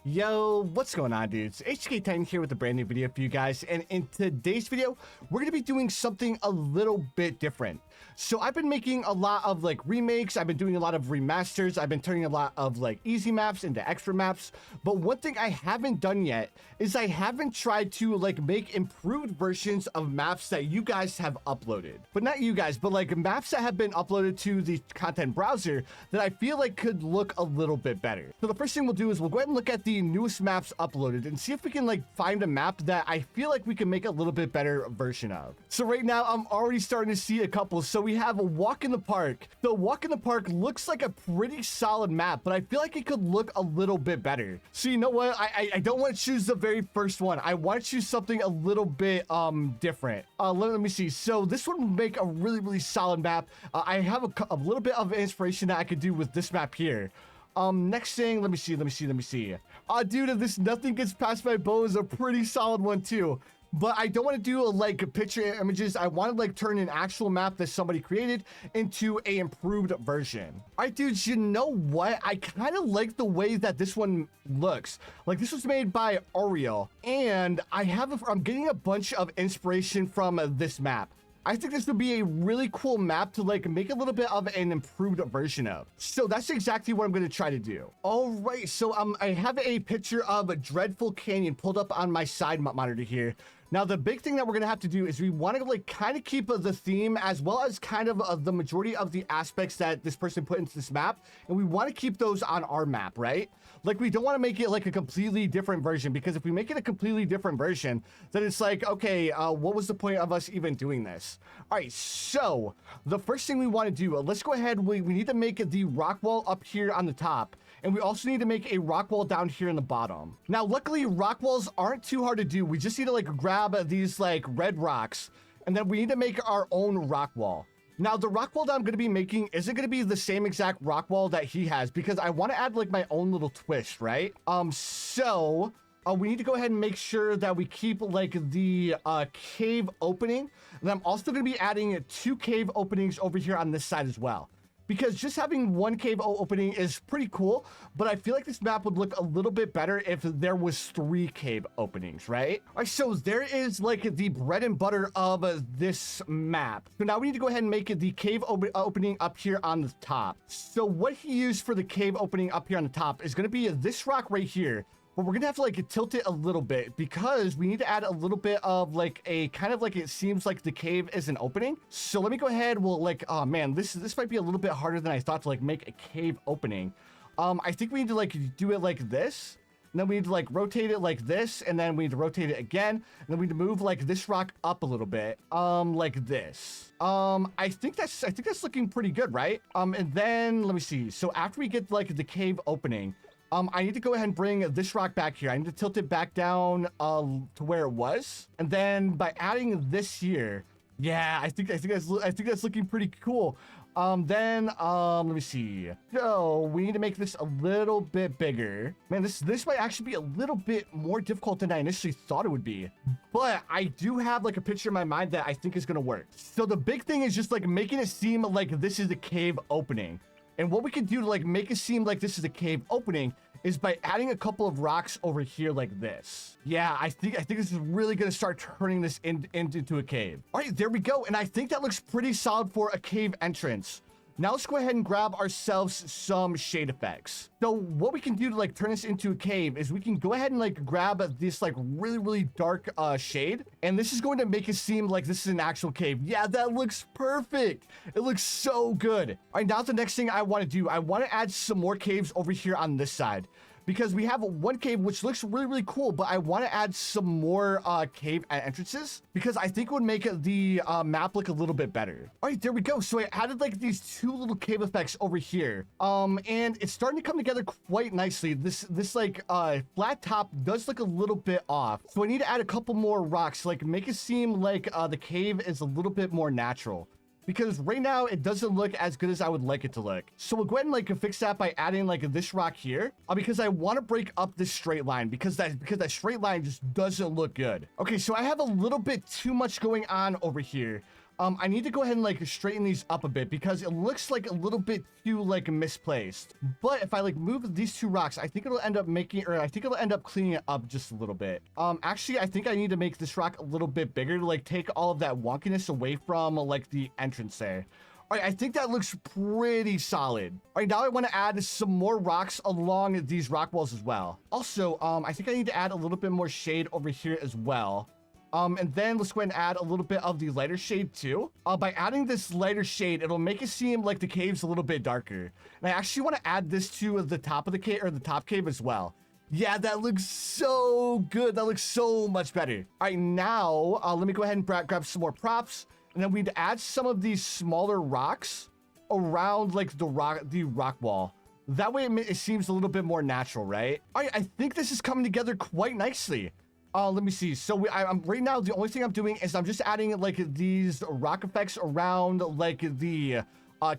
Yo, what's going on, dudes? HK Titan here with a brand new video for you guys, and in today's video, we're going to be doing something a little bit different. So I've been making a lot of like remakes, I've been doing a lot of remasters, I've been turning a lot of like easy maps into extra maps, but one thing I haven't done yet is I haven't tried to like make improved versions of maps that you guys have uploaded. But not you guys, but like maps that have been uploaded to the content browser that I feel like could look a little bit better. So the first thing we'll do is we'll go ahead and look at the newest maps uploaded and see if we can like find a map that I feel like we can make a little bit better version of. So right now I'm already starting to see a couple. So we have a Walk in the Park. The Walk in the Park looks like a pretty solid map, but I feel like it could look a little bit better. So you know what? I don't want to choose the very first one. I want to choose something a little bit different. Let me see. So this one will make a really solid map. I have a little bit of inspiration that I could do with this map here. Next thing, let me see. Dude, if this Nothing Gets Past My Bow is a pretty solid one too. But I don't want to do like picture images. I want to like turn an actual map that somebody created into a improved version. All right, dudes, you know what? I kind of like the way that this one looks. Like this was made by Ariel, and I'm getting a bunch of inspiration from this map. I think this would be a really cool map to like make a little bit of an improved version of. So that's exactly what I'm going to try to do. All right, so I have a picture of a Dreadful Canyon pulled up on my side monitor here. Now, the big thing that we're going to have to do is we want to like kind of keep the theme as well as kind of the majority of the aspects that this person put into this map. And we want to keep those on our map, right? Like we don't want to make it like a completely different version, because if we make it a completely different version, then it's like, okay, what was the point of us even doing this? All right, so the first thing we want to do, let's go ahead. We need to make the rock wall up here on the top. And we also need to make a rock wall down here in the bottom. Now, luckily, rock walls aren't too hard to do. We just need to like grab these like red rocks, and then we need to make our own rock wall. Now, the rock wall that I'm going to be making isn't going to be the same exact rock wall that he has, because I want to add like my own little twist, right? We need to go ahead and make sure that we keep like the cave opening. And I'm also going to be adding 2 cave openings over here on this side as well, because just having 1 cave opening is pretty cool, but I feel like this map would look a little bit better if there was 3 cave openings, right? All right, so there is like the bread and butter of this map. So now we need to go ahead and make the cave opening up here on the top. So what he used for the cave opening up here on the top is going to be this rock right here. But we're gonna have to like tilt it a little bit, because we need to add a little bit of like a kind of like, it seems like the cave is an opening. So let me go ahead. We'll like, oh man, this might be a little bit harder than I thought to like make a cave opening. I think we need to like do it like this. And then we need to like rotate it like this, and then we need to rotate it again. And then we need to move like this rock up a little bit, like this. I think that's looking pretty good, right? And then let me see. So after we get like the cave opening, I need to go ahead and bring this rock back here. I need to tilt it back down to where it was. And then by adding this here, yeah, I think that's looking pretty cool. Let me see. So we need to make this a little bit bigger. Man, this might actually be a little bit more difficult than I initially thought it would be. But I do have like a picture in my mind that I think is gonna work. So the big thing is just like making it seem like this is the cave opening. And what we can do to like make it seem like this is a cave opening is by adding a couple of rocks over here like this. Yeah, I think this is really going to start turning this into a cave. All right, there we go. And I think that looks pretty solid for a cave entrance. Now let's go ahead and grab ourselves some shade effects. So what we can do to like turn this into a cave is we can go ahead and like grab this like really dark shade. And this is going to make it seem like this is an actual cave. Yeah, that looks perfect. It looks so good. All right, now the next thing I want to do, I want to add some more caves over here on this side, because we have 1 cave which looks really cool, but I want to add some more cave entrances, because I think it would make the map look a little bit better. All right, there we go. So I added like these 2 little cave effects over here, and it's starting to come together quite nicely. This like flat top does look a little bit off, so I need to add a couple more rocks, like make it seem like the cave is a little bit more natural, because right now it doesn't look as good as I would like it to look. So we'll go ahead and like fix that by adding like this rock here, because I want to break up this straight line, because that straight line just doesn't look good. Okay, so I have a little bit too much going on over here. I need to go ahead and like straighten these up a bit because it looks like a little bit too like misplaced. But if I like move these two rocks, I think it'll end up cleaning it up just a little bit. Actually, I think I need to make this rock a little bit bigger to like take all of that wonkiness away from like the entrance there. All right, I think that looks pretty solid. All right, now I want to add some more rocks along these rock walls as well. Also, I think I need to add a little bit more shade over here as well. And then let's go ahead and add a little bit of the lighter shade too. By adding this lighter shade, it'll make it seem like the cave's a little bit darker. And I actually want to add this to the top of the cave, or the top cave as well. Yeah, that looks so good. That looks so much better. All right, now let me go ahead and grab some more props. And then we need to add some of these smaller rocks around like the rock wall. That way it seems a little bit more natural, right? All right, I think this is coming together quite nicely. Let me see. So I'm right now, the only thing I'm doing is I'm just adding like these rock effects around like the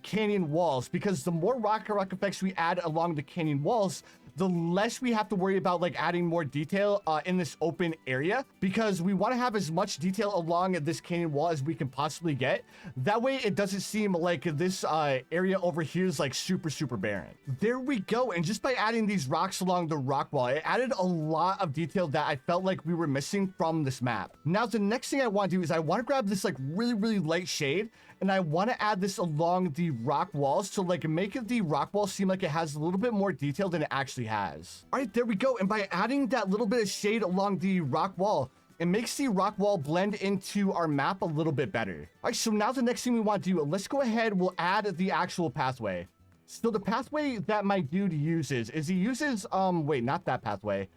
canyon walls, because the more rock effects we add along the canyon walls, the less we have to worry about like adding more detail in this open area, because we want to have as much detail along this canyon wall as we can possibly get. That way it doesn't seem like this area over here is like super barren. There we go. And just by adding these rocks along the rock wall, it added a lot of detail that I felt like we were missing from this map. Now the next thing I want to do is I want to grab this like really light shade, and I want to add this along the rock walls to like make the rock wall seem like it has a little bit more detail than it actually has. All right, there we go. And by adding that little bit of shade along the rock wall, it makes the rock wall blend into our map a little bit better. All right, so now the next thing we want to do, let's go ahead, we'll add the actual pathway. So the pathway that my dude uses is he uses, wait, not that pathway.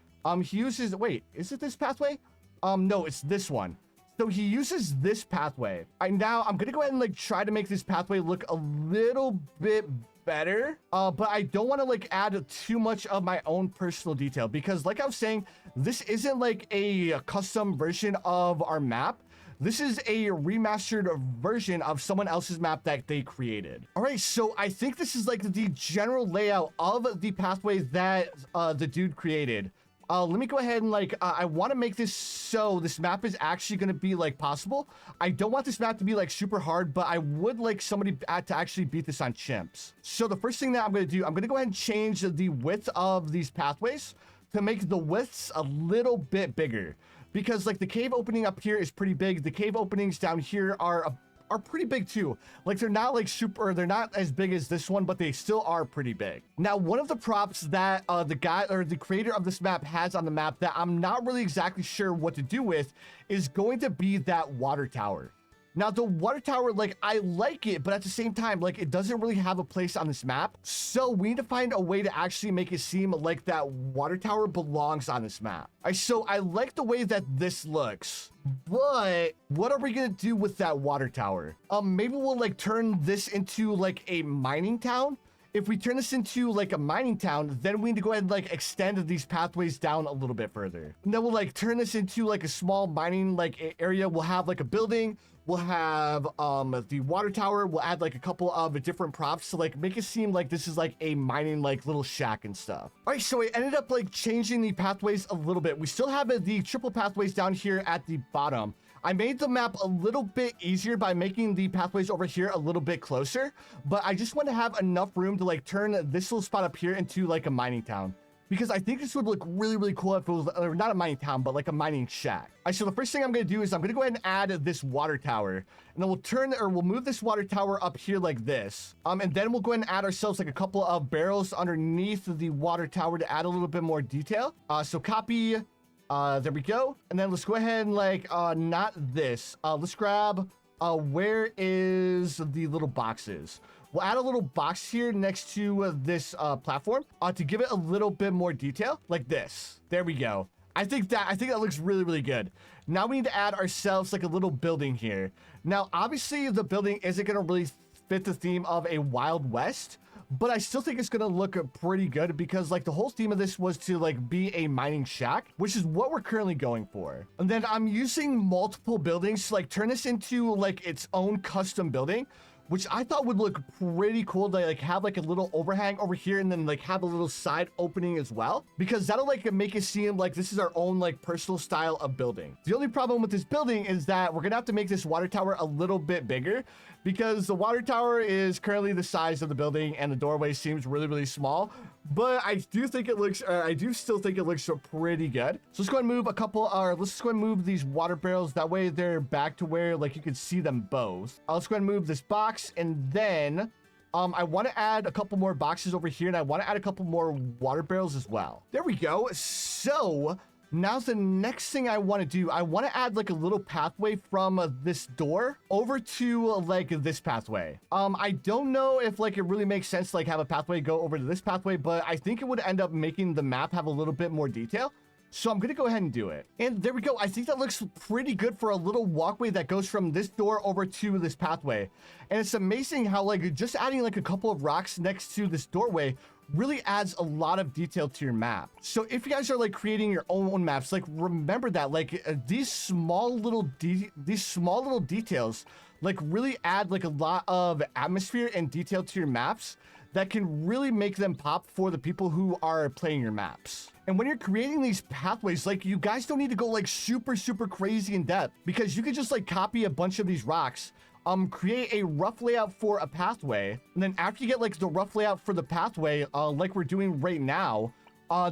He uses, wait, is it this pathway? No, it's this one. So he uses this pathway. All right, now I'm gonna go ahead and like try to make this pathway look a little bit better, but I don't want to like add too much of my own personal detail, because like I was saying, this isn't like a custom version of our map. This is a remastered version of someone else's map that they created. All right, so I think this is like the general layout of the pathway that the dude created. Let me go ahead and like, I want to make this so this map is actually going to be like possible. I don't want this map to be like super hard, but I would like somebody to actually beat this on Chimps. So the first thing that I'm going to do, I'm going to go ahead and change the width of these pathways to make the widths a little bit bigger, because like the cave opening up here is pretty big. The cave openings down here are pretty big too. Like they're not like super, they're not as big as this one, but they still are pretty big. Now, one of the props that the guy or the creator of this map has on the map that I'm not really exactly sure what to do with is going to be that water tower. Now, the water tower, like, I like it, but at the same time, like, it doesn't really have a place on this map. So we need to find a way to actually make it seem like that water tower belongs on this map. All right, so I like the way that this looks, but what are we gonna do with that water tower? Maybe we'll like turn this into like a mining town. If we turn this into like a mining town, then we need to go ahead and like extend these pathways down a little bit further. And then we'll like turn this into like a small mining like area. We'll have like a building. We'll have the water tower. We'll add like a couple of different props to like make it seem like this is like a mining like little shack and stuff. All right, so I ended up like changing the pathways a little bit. We still have the triple pathways down here at the bottom. I made the map a little bit easier by making the pathways over here a little bit closer, but I just want to have enough room to like turn this little spot up here into like a mining town, because I think this would look really cool if it was not a mining town, but like a mining shack. All right, so the first thing I'm going to do is I'm going to go ahead and add this water tower, and then we'll move this water tower up here like this. And then we'll go ahead and add ourselves like a couple of barrels underneath the water tower to add a little bit more detail. So copy. There we go. And then let's go ahead and like, not this. Let's grab, where is the little boxes? We'll add a little box here next to this platform to give it a little bit more detail, like this. There we go. I think that looks really good. Now we need to add ourselves like a little building here. Now, obviously the building isn't going to really fit the theme of a Wild West, but I still think it's gonna look pretty good, because like the whole theme of this was to like be a mining shack, which is what we're currently going for. And then I'm using multiple buildings to like turn this into like its own custom building, which I thought would look pretty cool to like have like a little overhang over here and then like have a little side opening as well, because that'll like make it seem like this is our own like personal style of building. The only problem with this building is that we're gonna have to make this water tower a little bit bigger, because the water tower is currently the size of the building and the doorway seems really, really small. But I do think it looks, I do still think it looks pretty good. So let's go ahead and move a couple, let's just go ahead and move these water barrels. That way they're back to where like you can see them both. Let's go ahead and move this box, and then I want to add a couple more boxes over here, and I want to add a couple more water barrels as well. There we go. So now the next thing I want to do, I want to add like a little pathway from this door over to like this pathway. I don't know if like it really makes sense to like have a pathway go over to this pathway, but I think it would end up making the map have a little bit more detail. So I'm going to go ahead and do it. And there we go. I think that looks pretty good for a little walkway that goes from this door over to this pathway. And it's amazing how like just adding like a couple of rocks next to this doorway really adds a lot of detail to your map. So if you guys are like creating your own maps, like remember that like these small little details like really add like a lot of atmosphere and detail to your maps that can really make them pop for the people who are playing your maps. And when you're creating these pathways, like you guys don't need to go like super crazy in depth, because you could just like copy a bunch of these rocks, create a rough layout for a pathway, and then after you get like the rough layout for the pathway, like we're doing right now,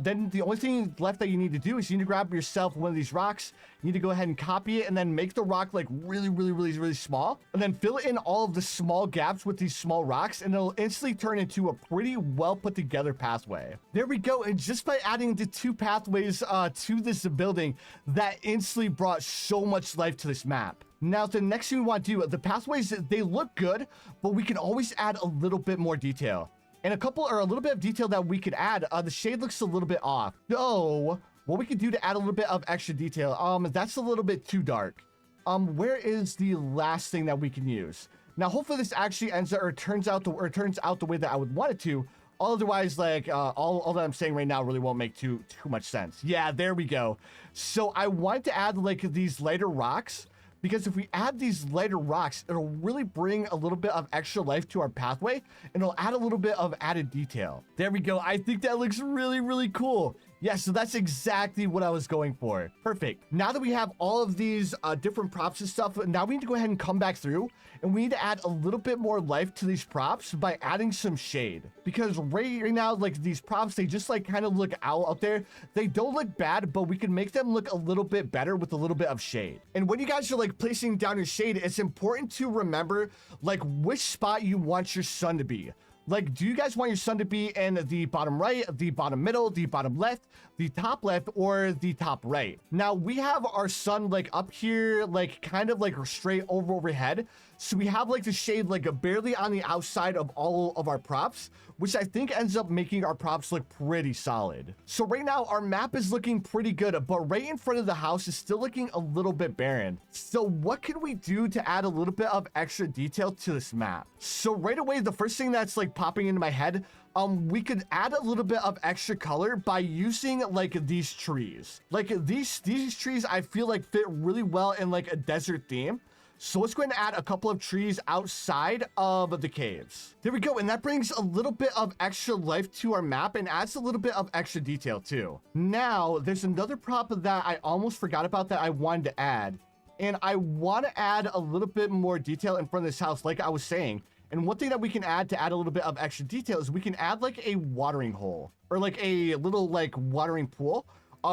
then the only thing left that you need to do is you need to grab yourself one of these rocks. You need to go ahead and copy it and then make the rock like really small, and then fill in all of the small gaps with these small rocks, and it'll instantly turn into a pretty well put together pathway. There we go. And just by adding the two pathways to this building, that instantly brought so much life to this map. Now, the next thing we want to do, the pathways, they look good, but we can always add a little bit more detail. And a little bit of detail that we could add, the shade looks a little bit off. So what we could do to add a little bit of extra detail, that's a little bit too dark. Where is the last thing that we can use? Now, hopefully this actually turns out the way that I would want it to. Otherwise, like all that I'm saying right now really won't make too much sense. Yeah, there we go. So I want to add like these lighter rocks, because if we add these lighter rocks, it'll really bring a little bit of extra life to our pathway, and it'll add a little bit of added detail. There we go. I think that looks really cool. Yeah, so that's exactly what I was going for. Perfect. Now that we have all of these different props and stuff, now we need to go ahead and come back through, and we need to add a little bit more life to these props by adding some shade. Because right now, like these props, they just like kind of look out there. They don't look bad, but we can make them look a little bit better with a little bit of shade. And when you guys are like placing down your shade, it's important to remember like which spot you want your sun to be. Like, do you guys want your sun to be in the bottom right, the bottom middle, the bottom left, the top left, or the top right? Now, we have our sun like up here, like kind of like straight overhead. So we have like the shade like barely on the outside of all of our props, which I think ends up making our props look pretty solid. So right now our map is looking pretty good, but right in front of the house is still looking a little bit barren. So what can we do to add a little bit of extra detail to this map? So right away, the first thing that's like popping into my head, we could add a little bit of extra color by using like these trees. Like these trees, I feel like fit really well in like a desert theme. So let's go ahead and add a couple of trees outside of the caves. There we go. And that brings a little bit of extra life to our map and adds a little bit of extra detail too. Now, there's another prop that I almost forgot about that I wanted to add. And I want to add a little bit more detail in front of this house, like I was saying. And one thing that we can add to add a little bit of extra detail is we can add like a watering hole or like a little like watering pool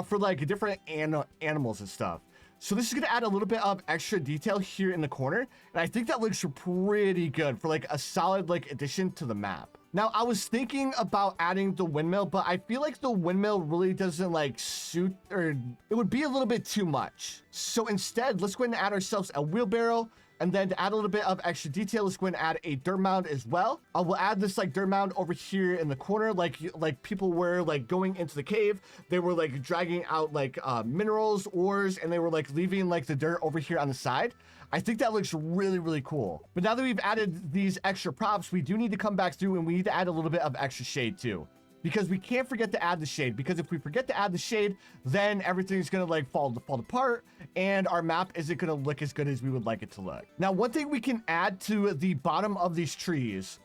for like different animals and stuff. So this is going to add a little bit of extra detail here in the corner. And I think that looks pretty good for like a solid like addition to the map. Now, I was thinking about adding the windmill, but I feel like the windmill really doesn't like suit, or it would be a little bit too much. So instead, let's go ahead and add ourselves a wheelbarrow. And then to add a little bit of extra detail, let's go ahead and add a dirt mound as well. We'll add this like dirt mound over here in the corner, like people were like going into the cave. They were like dragging out like minerals, ores, and they were like leaving like the dirt over here on the side. I think that looks really cool. But now that we've added these extra props, we do need to come back through and we need to add a little bit of extra shade too. because we can't forget to add the shade, because if we forget to add the shade, then everything's gonna like fall apart and our map isn't gonna look as good as we would like it to look. Now, one thing we can add to the bottom of these trees,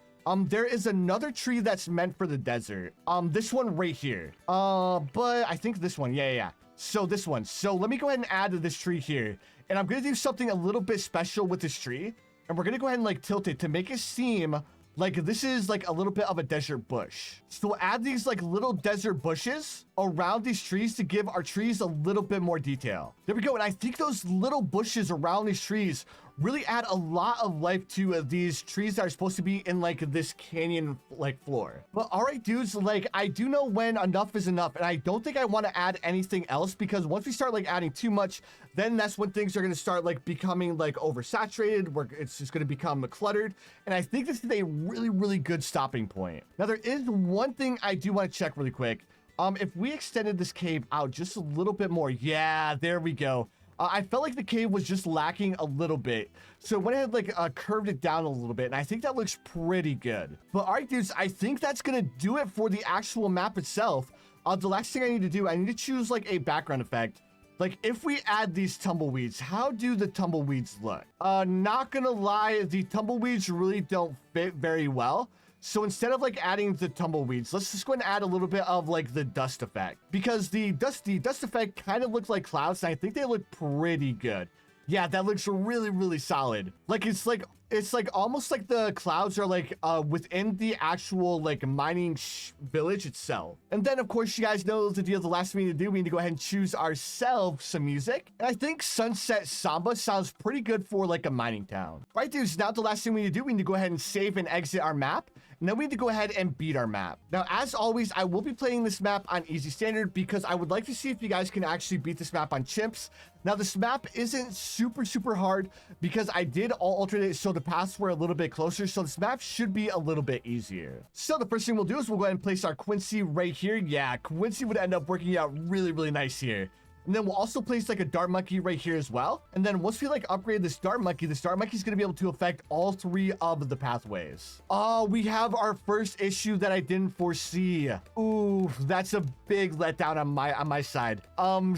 there is another tree that's meant for the desert. This one right here. But I think this one, yeah. So this one. So let me go ahead and add this tree here. And I'm gonna do something a little bit special with this tree. And we're gonna go ahead and like tilt it to make it seem like this is like a little bit of a desert bush. So we'll add these like little desert bushes around these trees to give our trees a little bit more detail. There we go. And I think those little bushes around these trees really add a lot of life to these trees that are supposed to be in like this canyon like floor. But all right, dudes, like I do know when enough is enough, and I don't think I want to add anything else, because once we start like adding too much, then that's when things are going to start like becoming like oversaturated, where it's just going to become cluttered. And I think this is a really good stopping point. Now, there is one thing I do want to check really quick. If we extended this cave out just a little bit more, yeah, there we go. I felt like the cave was just lacking a little bit. So I went ahead like curved it down a little bit, and I think that looks pretty good. But all right, dudes, I think that's gonna do it for the actual map itself. The last thing I need to do, I need to choose like a background effect. Like if we add these tumbleweeds, how do the tumbleweeds look? Not gonna lie, the tumbleweeds really don't fit very well. So instead of like adding the tumbleweeds, let's just go ahead and add a little bit of like the dust effect, because the dust effect kind of looks like clouds, and I think they look pretty good. Yeah, that looks really solid. Like it's like almost like the clouds are like within the actual like mining village itself. And then of course, you guys know the deal. The last thing we need to do, we need to go ahead and choose ourselves some music. And I think Sunset Samba sounds pretty good for like a mining town. Right, dudes, now the last thing we need to do, we need to go ahead and save and exit our map. And then we need to go ahead and beat our map. Now, as always, I will be playing this map on easy standard because I would like to see if you guys can actually beat this map on Chimps. Now, this map isn't super hard because I did alternate so the paths were a little bit closer. So this map should be a little bit easier. So the first thing we'll do is we'll go ahead and place our Quincy right here. Yeah, Quincy would end up working out really nice here. And then we'll also place like a dart monkey right here as well. And then once we like upgrade this dart monkey is going to be able to affect all 3 of the pathways. Oh, we have our first issue that I didn't foresee. Ooh, that's a big letdown on my side.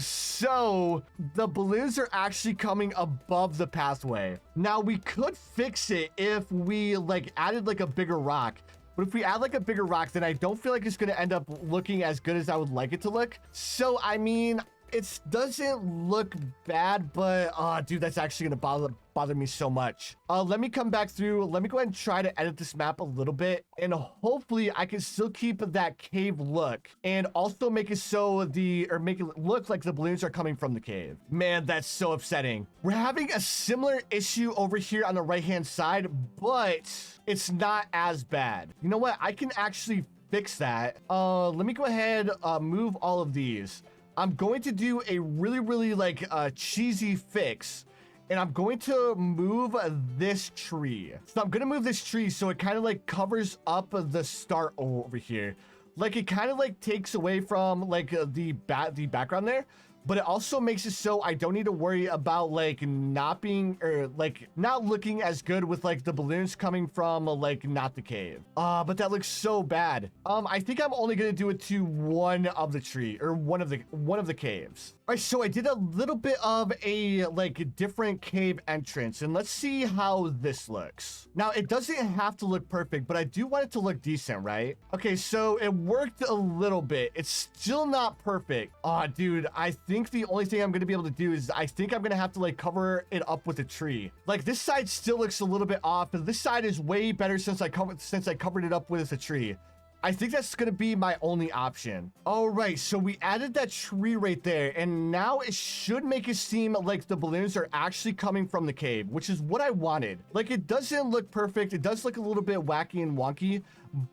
So the balloons are actually coming above the pathway. Now we could fix it if we like added like a bigger rock. But if we add like a bigger rock, then I don't feel like it's going to end up looking as good as I would like it to look. So, I mean, it doesn't look bad, but dude, that's actually gonna bother me so much. Let me come back through. Let me go ahead and try to edit this map a little bit, and hopefully I can still keep that cave look and also make it make it look like the balloons are coming from the cave. Man, that's so upsetting. We're having a similar issue over here on the right hand side, but it's not as bad. You know what? I can actually fix that. Let me go ahead, move all of these. I'm going to do a really like cheesy fix, and I'm going to move this tree. So I'm going to move this tree so it kind of like covers up the start over here. Like it kind of like takes away from like the background there, but it also makes it so I don't need to worry about like not being or like not looking as good with like the balloons coming from like not the cave. But that looks so bad. I think I'm only gonna do it to one of the tree or one of the caves. All right, so I did a little bit of a like different cave entrance, and let's see how this looks. Now it doesn't have to look perfect, but I do want it to look decent, right? Okay, so it worked a little bit. It's still not perfect. Dude, I think the only thing I'm going to be able to do is I think I'm going to have to like cover it up with a tree. Like this side still looks a little bit off, but this side is way better since I covered it up with a tree. I think that's going to be my only option. All right, so we added that tree right there, and now it should make it seem like the balloons are actually coming from the cave, which is what I wanted. Like, it doesn't look perfect. It does look a little bit wacky and wonky,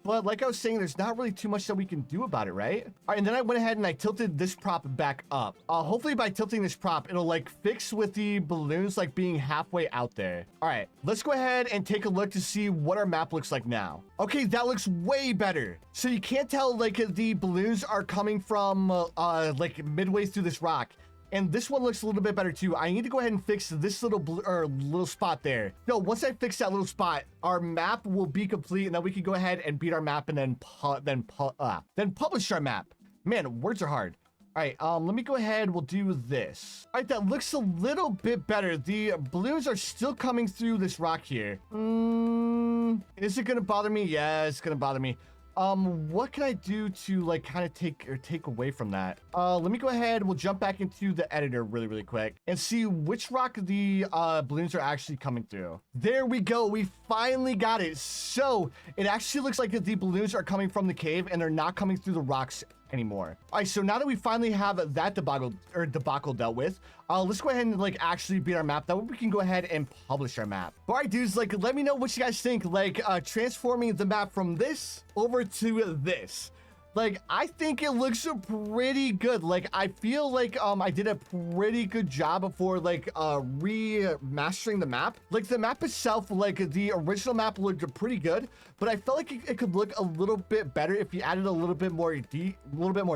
but like I was saying, there's not really too much that we can do about it, right? All right, and then I went ahead and I tilted this prop back up. Hopefully by tilting this prop, it'll like fix with the balloons like being halfway out there. All right, let's go ahead and take a look to see what our map looks like now. Okay, that looks way better. So you can't tell like the balloons are coming from like midway through this rock. And this one looks a little bit better too. I need to go ahead and fix this little spot there. So once I fix that little spot, our map will be complete, and then we can go ahead and beat our map and then publish our map. Man, words are hard. All right, let me go ahead. We'll do this. All right, that looks a little bit better. The balloons are still coming through this rock here. Is it gonna bother me? Yeah, it's gonna bother me. What can I do to like kind of take away from that? Let me go ahead. We'll jump back into the editor really quick and see which rock the balloons are actually coming through. There we go. We finally got it. So it actually looks like the balloons are coming from the cave and they're not coming through the rocks anymore. All right, so now that we finally have that debacle dealt with, let's go ahead and like actually beat our map. That way we can go ahead and publish our map. All right, dudes, like let me know what you guys think, like transforming the map from this over to this. Like, I think it looks pretty good. Like, I feel like I did a pretty good job for like remastering the map. Like, the map itself, like the original map looked pretty good, but I felt like it could look a little bit better if you added a little bit more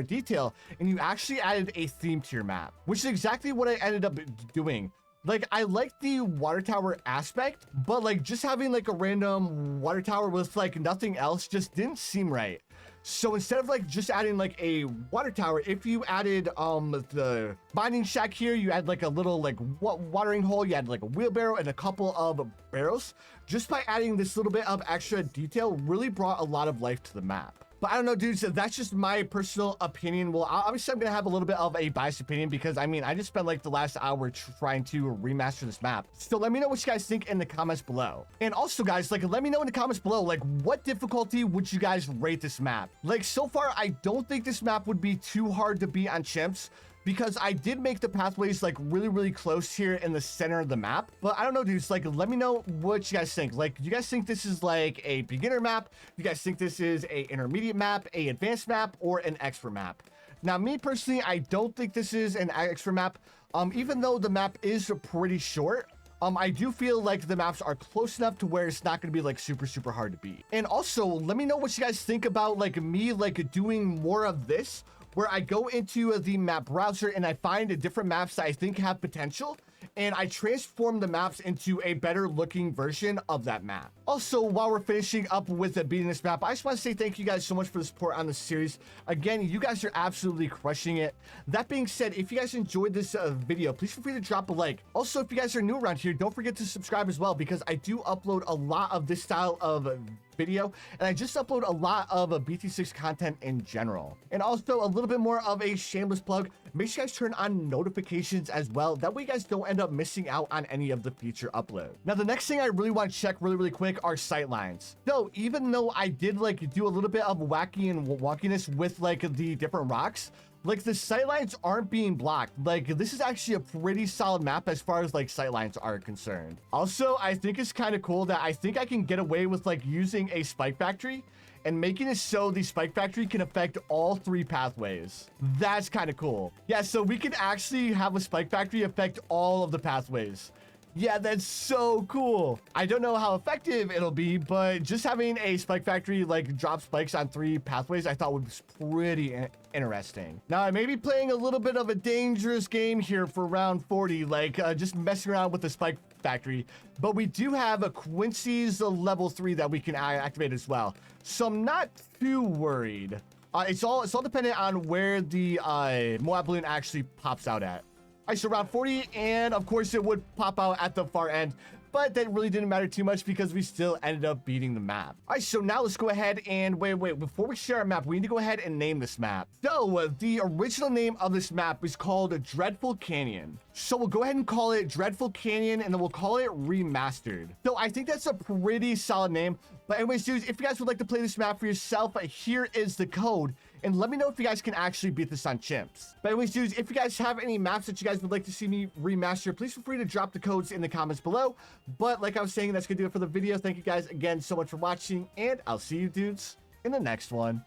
detail and you actually added a theme to your map, which is exactly what I ended up doing. Like, I like the water tower aspect, but like just having like a random water tower with like nothing else just didn't seem right. So instead of like just adding like a water tower, if you added the mining shack here, you add like a little like watering hole, you add like a wheelbarrow and a couple of barrels. Just by adding this little bit of extra detail really brought a lot of life to the map. But I don't know, dudes, that's just my personal opinion. Well, obviously I'm gonna have a little bit of a biased opinion because I mean, I just spent like the last hour trying to remaster this map. So let me know what you guys think in the comments below. And also guys, like let me know in the comments below, like what difficulty would you guys rate this map? Like so far, I don't think this map would be too hard to beat on Chimps, because I did make the pathways like really close here in the center of the map. But I don't know, dudes, like let me know what you guys think. Like, do you guys think this is like a beginner map? Do you guys think this is a intermediate map, a advanced map, or an expert map? Now, me personally, I don't think this is an expert map. Even though the map is pretty short, I do feel like the maps are close enough to where it's not going to be like super hard to beat. And also, let me know what you guys think about like me like doing more of this, where I go into the map browser and I find different maps that I think have potential, and I transform the maps into a better looking version of that map. Also, while we're finishing up with beating this map, I just want to say thank you guys so much for the support on the series. Again, you guys are absolutely crushing it. That being said, if you guys enjoyed this video, please feel free to drop a like. Also, if you guys are new around here, don't forget to subscribe as well, because I do upload a lot of this style of video, and I just upload a lot of BT6 content in general. And also a little bit more of a shameless plug, make sure you guys turn on notifications as well, that way you guys don't end up missing out on any of the future uploads. Now, the next thing I really want to check really quick are sight lines. So even though I did like do a little bit of wacky and wonkiness with like the different rocks, like the sightlines aren't being blocked. Like this is actually a pretty solid map as far as like sightlines are concerned. Also, I think it's kind of cool that I think I can get away with like using a spike factory and making it so the spike factory can affect all 3 pathways. That's kind of cool. Yeah, so we can actually have a spike factory affect all of the pathways. Yeah, that's so cool. I don't know how effective it'll be, but just having a spike factory like drop spikes on 3 pathways, I thought was pretty interesting. Now, I may be playing a little bit of a dangerous game here for round 40, like just messing around with the spike factory, but we do have a Quincy's level 3 that we can activate as well. So I'm not too worried. It's all dependent on where the Moab balloon actually pops out at. All right, so round 40, and of course it would pop out at the far end, but that really didn't matter too much because we still ended up beating the map. All right, so now let's go ahead and wait, before we share our map, we need to go ahead and name this map. So the original name of this map is called Dreadful Canyon. So we'll go ahead and call it Dreadful Canyon, and then we'll call it Remastered. So I think that's a pretty solid name. But anyways, dudes, if you guys would like to play this map for yourself, here is the code. And let me know if you guys can actually beat this on Chimps. But anyways, dudes, if you guys have any maps that you guys would like to see me remaster, please feel free to drop the codes in the comments below. But like I was saying, that's going to do it for the video. Thank you guys again so much for watching, and I'll see you dudes in the next one.